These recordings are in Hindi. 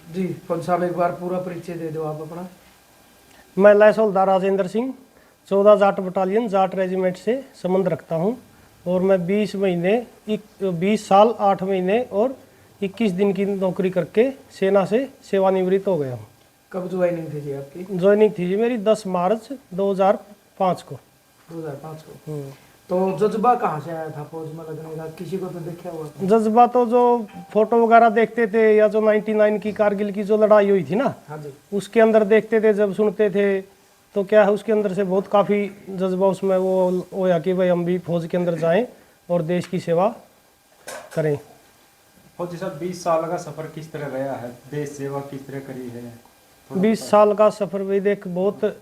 जी फौजी साहब एक बार पूरा परिचय दे दो आप अपना। मैं लैस हवलदार राजेंद्र सिंह 14 जाट बटालियन जाट रेजिमेंट से संबंध रखता हूं और मैं 20 साल 8 महीने और 21 दिन की नौकरी करके सेना से सेवानिवृत्त हो गया हूं। कब ज्वाइनिंग थी जी आपकी? ज्वाइनिंग थी जी मेरी 10 मार्च 2005 को। 2005 को। तो जज्बा कहाँ से आया था फौज में लगने का? किसी को तो देखा हुआ था? जज्बा तो जो फोटो वगैरह देखते थे या जो 99 की कारगिल की जो लड़ाई हुई थी ना, हाँ जी, उसके अंदर देखते थे, जब सुनते थे तो क्या है उसके अंदर से बहुत काफ़ी जज्बा उसमें वो होया कि भाई हम भी फौज के अंदर जाएं और देश की सेवा करें। फौजी साहब 20 साल का सफर किस तरह रहा है, देश सेवा किस तरह करी है? 20 साल का सफर भी देख बहुत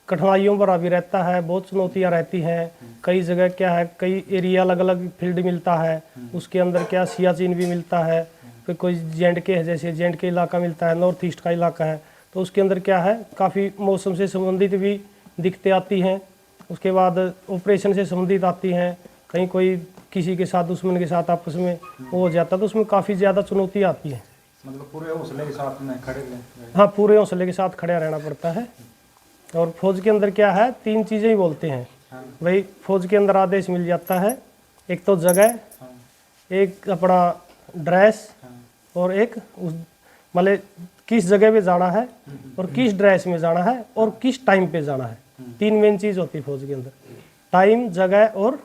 कठिनाइयों भरा भी रहता है, बहुत चुनौतियां रहती हैं। कई जगह क्या है, कई एरिया अलग अलग फील्ड मिलता है, उसके अंदर क्या सियाचिन भी मिलता है, फिर कोई JNK है, जैसे JNK इलाका मिलता है, नॉर्थ ईस्ट का इलाका है, तो उसके अंदर क्या है काफ़ी मौसम से संबंधित भी दिक्कतें आती हैं। उसके बाद ऑपरेशन से संबंधित आती हैं, कहीं कोई किसी के साथ दुश्मन के साथ आपस में वो हो जाता है, तो उसमें काफ़ी ज़्यादा चुनौती आती है। मतलब पूरे हौसले के साथ में खड़े रहे? हाँ, पूरे हौसले के साथ खड़ा रहना पड़ता है। और फौज के अंदर क्या है, 3 चीज़ें ही बोलते हैं भाई। फौज के अंदर आदेश मिल जाता है, एक तो जगह, एक अपना ड्रेस, और एक मतलब किस जगह पे जाना है और किस ड्रेस में जाना है और किस टाइम पे जाना है। 3 मेन चीज़ होती है फौज के अंदर, टाइम, जगह और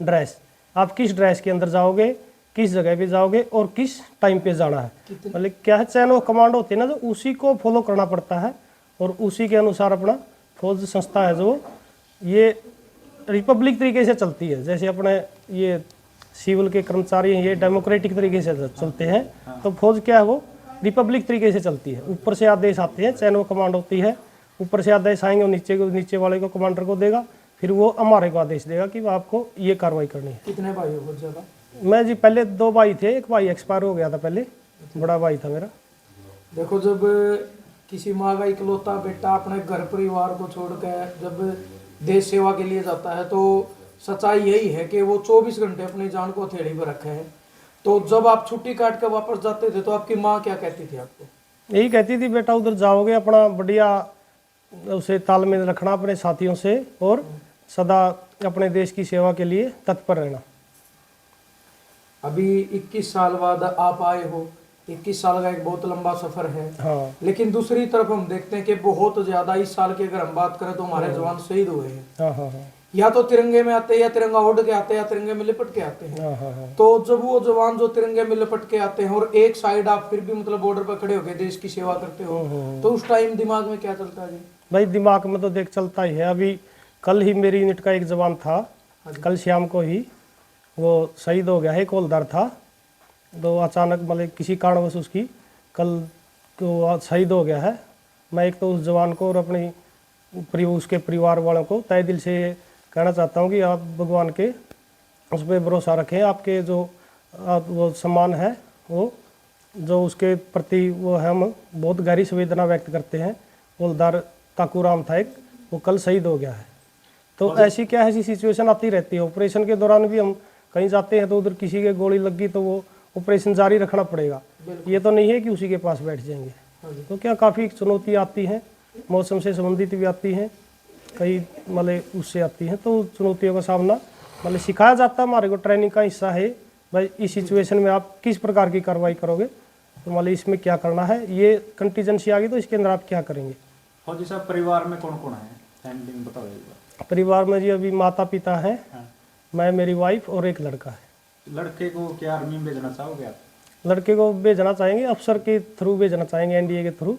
ड्रेस। आप किस ड्रेस के अंदर जाओगे, किस जगह पे जाओगे और किस टाइम पे जाना है, मतलब क्या है चैन ऑफ कमांड होती है ना, जो उसी को फॉलो करना पड़ता है और उसी के अनुसार अपना फौज संस्था है जो ये रिपब्लिक तरीके से चलती है। जैसे अपने ये सिविल के कर्मचारी हैं, ये डेमोक्रेटिक तरीके से चलते हैं, तो फौज क्या है वो रिपब्लिक तरीके से चलती है। ऊपर से आदेश आते हैं, चैन ऑफ कमांड होती है, ऊपर से आदेश आएंगे और नीचे वाले को कमांडर को देगा, फिर वो हमारे को आदेश देगा कि आपको ये कार्रवाई करनी है। कितने भाई हो फौज का? मैं जी पहले 2 भाई थे, एक भाई एक्सपायर हो गया था पहले, बड़ा भाई था मेरा। देखो जब किसी माँ का इकलौता बेटा अपने घर परिवार को छोड़कर जब देश सेवा के लिए जाता है, तो सच्चाई यही है कि वो 24 घंटे अपनी जान को हथेली पर रखे हैं। तो जब आप छुट्टी काट कर वापस जाते थे तो आपकी माँ क्या कहती थी आपको? यही कहती थी, बेटा उधर जाओगे अपना बढ़िया उसे तालमेल रखना अपने साथियों से और सदा अपने देश की सेवा के लिए तत्पर रहना। अभी 21 साल बाद आप आए हो, 21 साल का एक बहुत लंबा सफर है। हाँ, लेकिन दूसरी तरफ हम देखते हैं कि बहुत ज्यादा इस साल की अगर हम बात करें तो हमारे जवान शहीद हुए हैं। हाँ, हाँ, हाँ, या तो तिरंगे में आते हैं, या तिरंगा ओढ़ के आते हैं, या तिरंगे में लिपट के आते हैं। हाँ, हाँ, हाँ। तो जब वो जवान जो तिरंगे में लिपट के आते हैं और एक साइड आप फिर भी मतलब बॉर्डर पर खड़े होकर देश की सेवा करते हो, तो उस टाइम दिमाग में क्या चलता है जी? भाई दिमाग में तो देख चलता ही है। अभी कल ही मेरी यूनिट का एक जवान था, कल शाम को ही वो शहीद हो गया है, एक हवलदार था, तो अचानक मतलब किसी कारणवश उसकी कल तो शहीद हो गया है। मैं एक तो उस जवान को और अपनी उसके परिवार वालों को तहे दिल से कहना चाहता हूँ कि आप भगवान के उस पर भरोसा रखें। आपके जो वो सम्मान है, वो जो उसके प्रति वो है, हम बहुत गहरी संवेदना व्यक्त करते हैं। हवलदार काकूराम था एक, वो कल शहीद हो गया है। तो ऐसी क्या है, ऐसी सिचुएशन आती रहती है। ऑपरेशन के दौरान भी हम कहीं जाते हैं तो उधर किसी के गोली लगी तो वो ऑपरेशन जारी रखना पड़ेगा, ये तो नहीं है कि उसी के पास बैठ जाएंगे। तो क्या काफ़ी चुनौती आती हैं, मौसम से संबंधित भी आती हैं, कई मतलब उससे आती हैं। तो चुनौतियों का सामना मतलब सिखाया जाता है, हमारे को ट्रेनिंग का हिस्सा है भाई। इस सिचुएशन में आप किस प्रकार की कार्रवाई करोगे, तो मतलब इसमें क्या करना है, ये कंटीजेंसी आ गई तो इसके अंदर आप क्या करेंगे। फौजी साहब परिवार में कौन कौन है, फैमिली में बताओ। परिवार में जी अभी माता पिता हैं, मैं, मेरी वाइफ और एक लड़का है। लड़के को क्या आर्मी में भेजना चाहोगे आप? लड़के को भेजना चाहेंगे, अफसर के थ्रू भेजना चाहेंगे, NDA के थ्रू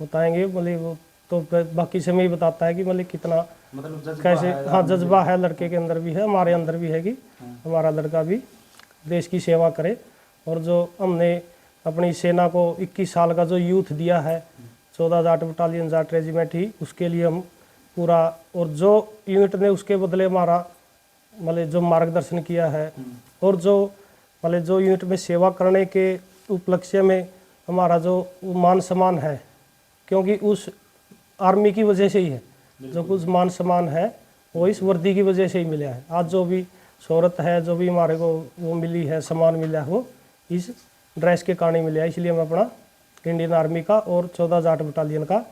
बताएंगे। मतलब वो तो बाकी से मैं ही बताता है कि मतलब कितना मतलब कैसे, हाँ जज्बा है लड़के के अंदर भी है, हमारे अंदर भी है कि हमारा लड़का भी देश की सेवा करे। और जो हमने अपनी सेना को 21 साल का जो यूथ दिया है, 14 जाट बटालियन जाट रेजिमेंट ही, उसके लिए हम पूरा, और जो यूनिट ने उसके बदले हमारा मतलब जो मार्गदर्शन किया है, और जो मतलब जो यूनिट में सेवा करने के उपलक्ष्य में हमारा जो मान सम्मान है, क्योंकि उस आर्मी की वजह से ही है, जो कुछ मान सम्मान है वो इस वर्दी की वजह से ही मिला है। आज जो भी शोहरत है, जो भी हमारे को वो मिली है, सम्मान मिला है, वो इस ड्रेस के कारण ही मिले, इसलिए मैं अपना इंडियन आर्मी का और 14 जाट बटालियन का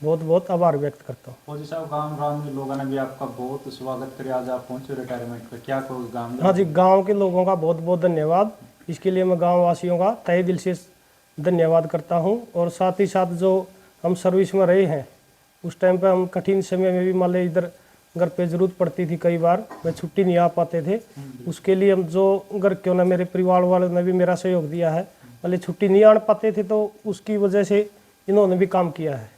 बहुत बहुत आभार व्यक्त करता हूँ। फौजी साहब, गांव में लोगों ने भी आपका बहुत स्वागत किया, आज आप पहुंचे रिटायरमेंट पे, क्या कहोगे गांव में? हाँ जी, गांव के लोगों का बहुत बहुत धन्यवाद। इसके लिए मैं गांव वासियों का तहे दिल से धन्यवाद करता हूं। और साथ ही साथ जो हम सर्विस में रहे हैं, उस टाइम पे हम कठिन समय में भी मान ली इधर घर पे ज़रूरत पड़ती थी, कई बार मैं छुट्टी नहीं आ पाते थे, उसके लिए हम जो घर क्यों ना मेरे परिवार वालों ने भी मेरा सहयोग दिया है। मान ली छुट्टी नहीं आ पाते थे तो उसकी वजह से इन्होंने भी काम किया है,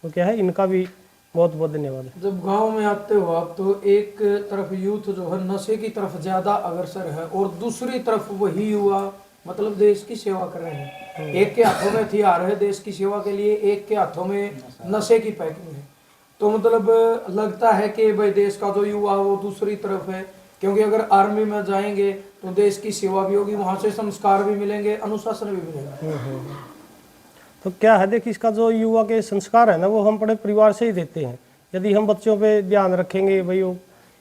तो क्या है, इनका भी बहुत बहुत धन्यवाद है। जब गांव में आते हो आप तो एक तरफ यूथ जो है नशे की तरफ ज्यादा अग्रसर है और दूसरी तरफ वही युवा मतलब देश की सेवा कर रहे हैं। एक के हाथों में हथियार है देश की सेवा के लिए, एक के हाथों में नशे की पैकिंग है। तो मतलब लगता है कि भाई देश का जो युवा वो दूसरी तरफ है, क्योंकि अगर आर्मी में जाएंगे तो देश की सेवा भी होगी, वहां से संस्कार भी मिलेंगे, अनुशासन भी मिलेगा। तो क्या है, देखिए इसका जो युवा के संस्कार है ना, वो हम अपने परिवार से ही देते हैं। यदि हम बच्चों पे ध्यान रखेंगे, भाई वो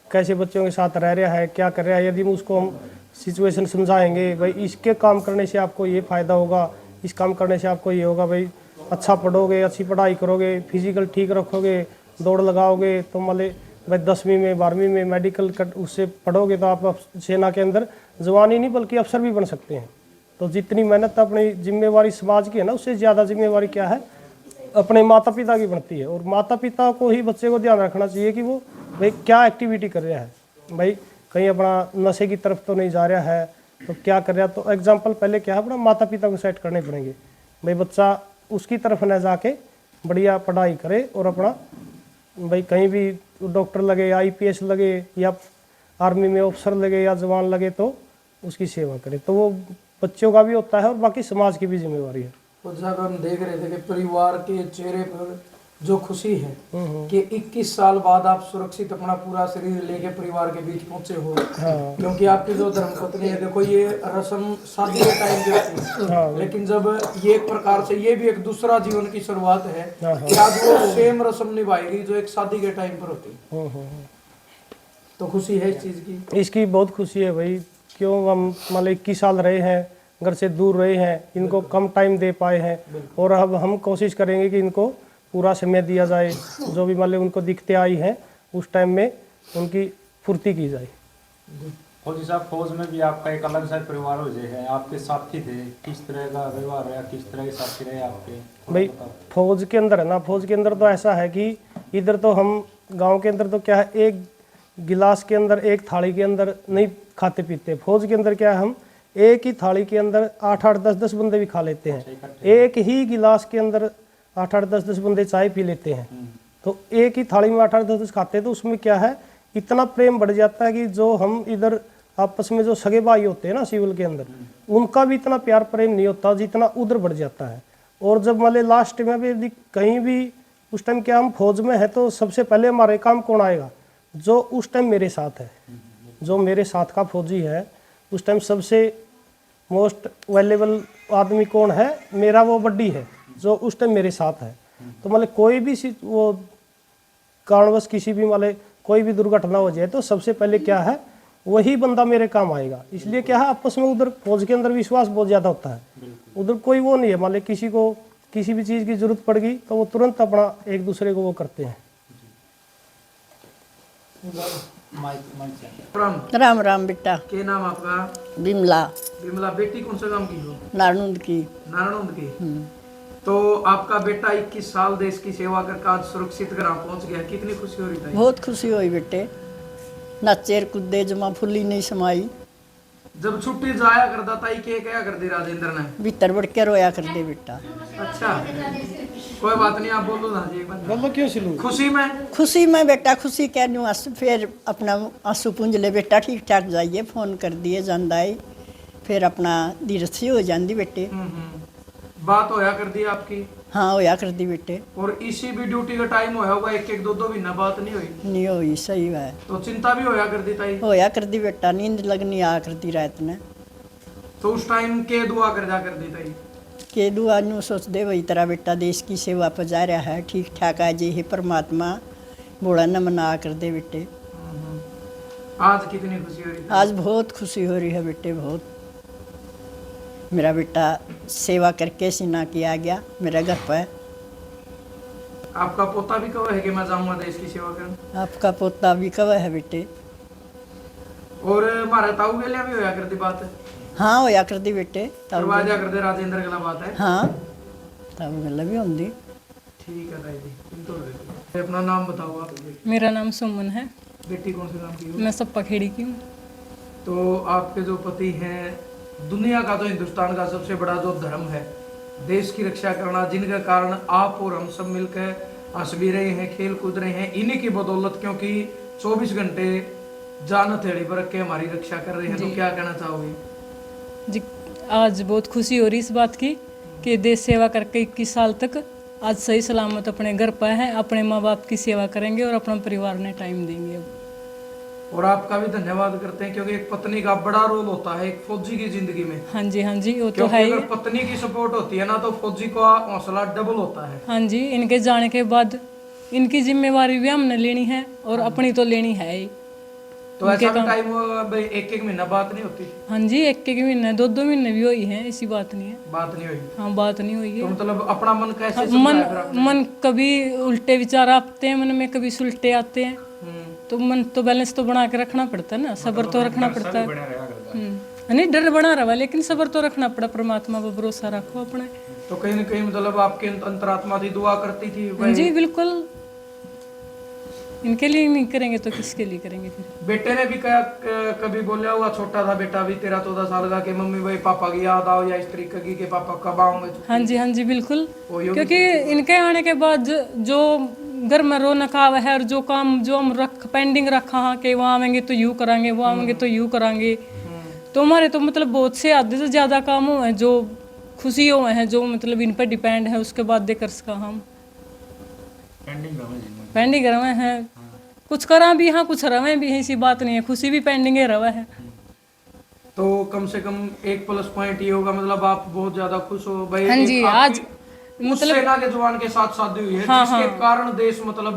कैसे बच्चों के साथ रह रहा है, क्या कर रहा है, यदि उसको हम सिचुएशन समझाएंगे, भाई इसके काम करने से आपको ये फ़ायदा होगा, इस काम करने से आपको ये होगा, भाई अच्छा पढ़ोगे, अच्छी पढ़ाई करोगे, फिजिकल ठीक रखोगे, दौड़ लगाओगे, तो मान ली भाई 10वीं में 12वीं में मेडिकल उससे पढ़ोगे तो आप सेना के अंदर जवान ही नहीं बल्कि अफसर भी बन सकते हैं। तो जितनी मेहनत अपनी जिम्मेवारी समाज की है ना, उससे ज़्यादा जिम्मेवारी क्या है, अपने माता पिता की बनती है। और माता पिता को ही बच्चे को ध्यान रखना चाहिए कि वो भाई क्या एक्टिविटी कर रहा है, भाई कहीं अपना नशे की तरफ तो नहीं जा रहा है, तो क्या कर रहा है। तो एग्जाम्पल पहले क्या है, अपना माता पिता को सेट करने पड़ेंगे, भाई बच्चा उसकी तरफ न जाके बढ़िया पढ़ाई करे और अपना भाई कहीं भी डॉक्टर लगे या IPS लगे या आर्मी में ऑफिसर लगे या जवान लगे तो उसकी सेवा करे। तो वो बच्चों का भी होता है और बाकी समाज की भी जिम्मेवारी है। तो जब हम देख रहे थे कि परिवार के चेहरे पर जो खुशी है कि 21 साल बाद आप सुरक्षित अपना पूरा शरीर लेके परिवार के बीच पहुंचे हो, क्योंकि आपकी जो धर्मपत्नी है, देखो ये रस्म शादी के टाइम की होती है, लेकिन जब ये एक प्रकार से ये भी एक दूसरा जीवन की शुरुआत है कि आज वो सेम रस्म निभाएगी जो एक शादी के टाइम पर होती है। तो खुशी है इस चीज की, इसकी बहुत खुशी है भाई। क्यों, हम मान लो 21 साल रहे हैं, घर से दूर रहे हैं, इनको कम टाइम दे पाए हैं, और अब हम कोशिश करेंगे कि इनको पूरा समय दिया जाए। जो भी मान लो उनको दिक्कतें आई हैं उस टाइम में उनकी पूर्ति की जाए। फौजी साहब, फौज में भी आपका एक अलग सा परिवार हो जाए है, आपके साथी थे, किस तरह का व्यवहार रहा, किस तरह के साथी रहे आपके? भाई फौज के अंदर है ना, फौज के अंदर तो ऐसा है कि इधर तो हम गांव के अंदर तो क्या है, एक गिलास के अंदर एक थाली के अंदर नहीं खाते पीते। फौज के अंदर क्या है, हम एक ही थाली के अंदर 8-8, 10-10 बंदे भी खा लेते हैं। एक ही गिलास के अंदर 8-8, 10-10 बंदे चाय पी लेते हैं। तो एक ही थाली में 8-8, 10-10 खाते हैं, तो उसमें क्या है, इतना प्रेम बढ़ जाता है कि जो हम इधर आपस में जो सगे भाई होते हैं ना सिविल के अंदर, उनका भी इतना प्यार प्रेम नहीं होता जितना उधर बढ़ जाता है। और जब मान लास्ट में भी कहीं भी उस टाइम क्या हम फौज में है तो सबसे पहले हमारे काम कौन आएगा, जो उस टाइम मेरे साथ है, जो मेरे साथ का फौजी है उस टाइम सबसे मोस्ट वैल्यूएबल आदमी कौन है, मेरा वो बड्डी है जो उस टाइम मेरे साथ है। तो मतलब कोई भी वो कारणवश किसी भी मतलब कोई भी दुर्घटना हो जाए तो सबसे पहले क्या है, वही बंदा मेरे काम आएगा। इसलिए क्या है, आपस में उधर फौज के अंदर विश्वास बहुत ज़्यादा होता है। उधर कोई वो नहीं है, मान लीजिए किसी को किसी भी चीज़ की जरूरत पड़ गई तो वो तुरंत अपना एक दूसरे को वो करते हैं। राम राम बेटा। क्या नाम आपका? बिमला। बिमला बेटी कौन सा काम की हो? नारनुंद की। नारायण की। तो आपका बेटा 21 साल देश की सेवा करके आज सुरक्षित घर पहुंच गया, कितनी खुशी हो रही थी? बहुत खुशी हुई बेटे, नचेर कूदे जमा फुल्ली नहीं समाई। जब छुट्टी जाया करता था क्या कर दी राजेंद्र ने? भीतर बढ़ के रोया कर दे बेटा। अच्छा, कोई बात नहीं, आप बोलो ना जी एक बार। बोलो क्यों सिलू? खुशी में बेटा, खुशी कह दूँ आंसू, फिर अपना आंसू पूंज ले बेटा, ठीक ठाक जाइए, फोन कर दिए जांदाई, फिर अपना दिरसी हो जाती बेटे। बात होया कर दी आपकी? हाँ होया कर दी बेटे। और इसी भी ड्यूटी का टाइम होया होगा, 1-1, 2-2 महीना बात नहीं हुई? नहीं हुई, सही है। तो चिंता भी होया कर दी ताई? होया कर दी बेटा, नींद लगनी आ कर दी रात ने। तो उस टाइम के दुआ कर जा कर दी ताई? के दुआ नू सोच दे वही तरह बेटा देश की सेवा पर जा रहा है, ठीक ठाक आ जे हे परमात्मा, बोला न मना कर दे बेटे। आज कितनी खुशी हो रही है? आज बहुत खुशी हो रही है बेटे, बहुत। मेरा बेटा सेवा करके सीना किया गया मेरा घर पर। आपका पोता भी कब है कि मैं जाऊंगा देश की सेवा करने? आपका पोता भी कब है बेटे? और हमारे ताऊ बेलिया भी होया करती बात है, हाँ होया कर दी बेटे तब। करवाजा करते राजेंद्र गला बात है। हाँ तब गल भी होंगी। ठीक है ताई जी, तुम तो रहते हो। अपना नाम बताओ आप। मेरा नाम सुमन है, बेटी कौन से नाम की हो? मैं सप्पा खेड़ी की हूँ। तो आपके जो पति हैं, दुनिया का तो हिंदुस्तान का सबसे बड़ा जो धर्म है देश की रक्षा करना, जिनके कारण आप और हम सब मिलकर हंस भी रहे हैं, खेल कूद रहे हैं, इन्हीं की बदौलत, क्योंकि 24 घंटे जान हथेली पर रख के हमारी रक्षा कर रहे हैं। तो क्या कहना चाहोगे? जी, आज बहुत खुशी हो रही इस बात की कि देश सेवा करके 21 साल तक आज सही सलामत अपने घर पर हैं, अपने माँ बाप की सेवा करेंगे और अपना परिवार ने टाइम देंगे अब। और आपका भी धन्यवाद करते हैं, क्योंकि एक पत्नी का बड़ा रोल होता है एक फौजी की जिंदगी में। हाँ जी वो तो क्योंकि है ही। अगर पत्नी की सपोर्ट होती है ना तो फौजी का हौसला डबल होता है। हाँ जी, इनके जाने के बाद इनकी जिम्मेवारी भी हमने लेनी है और अपनी तो लेनी है ही। तो ऐसा भी टाइम एक महीना बात नहीं होती? हाँ जी, एक महीने 2 महीने भी हुई है, ऐसी बात नहीं है। बात नहीं हुई? हाँ बात नहीं हुई तो है। मतलब अपना मन कैसे समझाया फिर आपने? मन कभी उल्टे विचार आते हैं मन में, कभी सुलटे आते हैं, तो मन तो बैलेंस तो बना के रखना पड़ता है ना, सब्र तो रखना पड़ता है। नहीं डर बना रहा लेकिन सब्र तो रखना पड़ा, परमात्मा पर भरोसा रखो अपने। तो कहीं ना कहीं मतलब आपके अंतरात्मा थी दुआ करती थी जी बिल्कुल, इनके लिए नहीं करेंगे तो किसके लिए करेंगे फिर। बेटे ने भी कभी बोला हुआ, छोटा था बेटा भी 13-14 साल का, कि मम्मी भाई पापा की याद आओ या इस तरीके की कि पापा कब आओगे? हाँ जी बिल्कुल, क्योंकि इनके आने के बाद जो घर में रौनक आवा है और जो काम जो हम पेंडिंग रखा हाँ कि वहाँ आवेंगे तो यूँ करांगे, वो आवेंगे तो यूँ करांगे, तो हमारे तो मतलब बहुत से आधे से ज़्यादा काम हुए हैं जो खुशी हुए हैं, जो मतलब इन पर डिपेंड है, उसके बाद देकर इसका हम पेंडिंग रवे हैं, कुछ करा भी हाँ कुछ रवे भी है, ऐसी बात नहीं है, खुशी भी पेंडिंग रवा है। तो कम से कम एक प्लस पॉइंट ये होगा, मतलब आप बहुत ज्यादा खुश हो भाई। हाँ जी, आज मतलब सेना के जवान के साथ शादी हुई है, जिसके कारण देश मतलब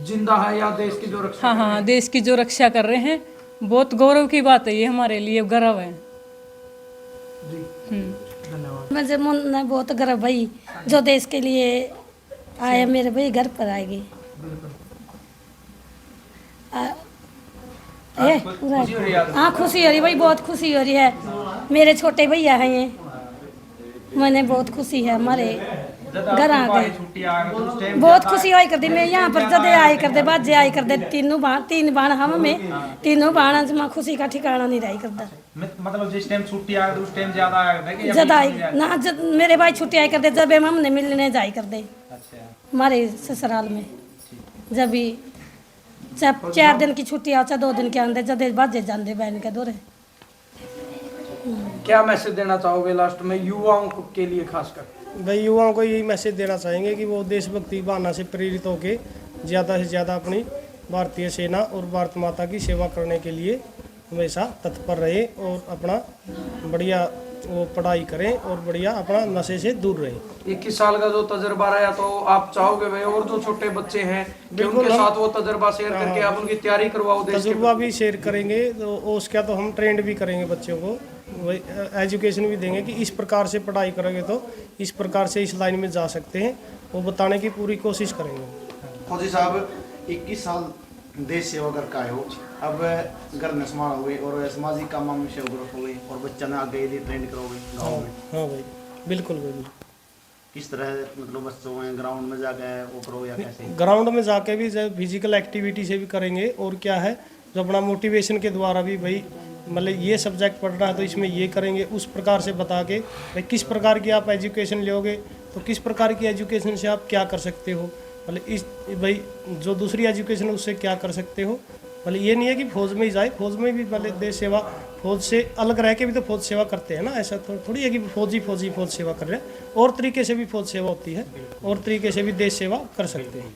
जिंदा है, या देश की जो रक्षा हाँ देश की जो रक्षा कर रहे हैं, बहुत गौरव की बात है ये, हमारे लिए गर्व है जी। धन्यवाद। मुझे मन में बहुत गर्व भाई, जो देश के लिए आए मेरे भाई घर पर आएगी। हाँ खुशी हो रही भाई, बहुत खुशी हो रही है। मेरे छोटे भैया हैं ये, मैंने बहुत खुशी है, हमारे घर आ गए, बहुत खुशी आई कर दी। मैं यहाँ पर जदे आई कर दे, बाजे आई कर दे, तीन बाण हम में तीनों बाण में खुशी का ठिकाना नहीं रही करता। मतलब जिस टाइम छुट्टी आ गई उस टाइम ज्यादा आया करता है कि ज्यादा आई ना, मेरे भाई छुट्टी आई कर दे, जब हमने मिलने जाई कर दे हमारे ससुराल में, जब भी 4 दिन की छुट्टी आ, 2 दिन के अंदर जदे बाजे जाते बहन के दौरे। क्या मैसेज देना चाहोगे लास्ट में युवाओं के लिए खासकर? भाई युवाओं को यही मैसेज देना चाहेंगे कि वो देशभक्ति भावना से प्रेरित होकर ज़्यादा से ज़्यादा अपनी भारतीय सेना और भारत माता की सेवा करने के लिए हमेशा तत्पर रहे और अपना बढ़िया वो पढ़ाई करें और बढ़िया अपना नशे से दूर रहें। 21 साल का जो तजर्बा रहा, तो आप चाहोगे भाई और जो छोटे बच्चे हैं कि उनके साथ वो तजर्बा शेयर करके आप उनकी तैयारी करवाओ? तजुर्बा भी शेयर करेंगे तो उसका तो हम ट्रेंड भी करेंगे बच्चों को, वही एजुकेशन भी देंगे कि इस प्रकार से पढ़ाई करोगे तो इस प्रकार से इस लाइन में जा सकते हैं, वो बताने की पूरी कोशिश करेंगे। फौजी साहब 21 साल देश सेवा करके आए हो, अब घर में संभाल हुए और सामाजिक कामों में शेवग्रस्त हो गए और बच्चा ने आगे लिए ट्रेंड करोगे गाँव में? हाँ भाई बिल्कुल भाई बिल्कुल। किस तरह मतलब बच्चों में ग्राउंड में जाके वो करो या कैसे? ग्राउंड में जाके भी फिजिकल एक्टिविटी से भी करेंगे, और क्या है जो अपना मोटिवेशन के द्वारा भी भाई मतलब ये सब्जेक्ट पढ़ना है तो इसमें ये करेंगे, उस प्रकार से बता के भाई किस प्रकार की आप एजुकेशन लोगे तो किस प्रकार की एजुकेशन से आप क्या कर सकते हो, मतलब इस भाई जो दूसरी एजुकेशन है उससे क्या कर सकते हो। मतलब ये नहीं है कि फौज में ही जाए, फौज में भी मतलब देश सेवा, फौज से अलग रह के भी तो फौज सेवा करते हैं ना, ऐसा थोड़ी है कि फौज सेवा कर रहे हैं, और तरीके से भी फौज सेवा होती है और तरीके से भी देश सेवा कर सकते हैं।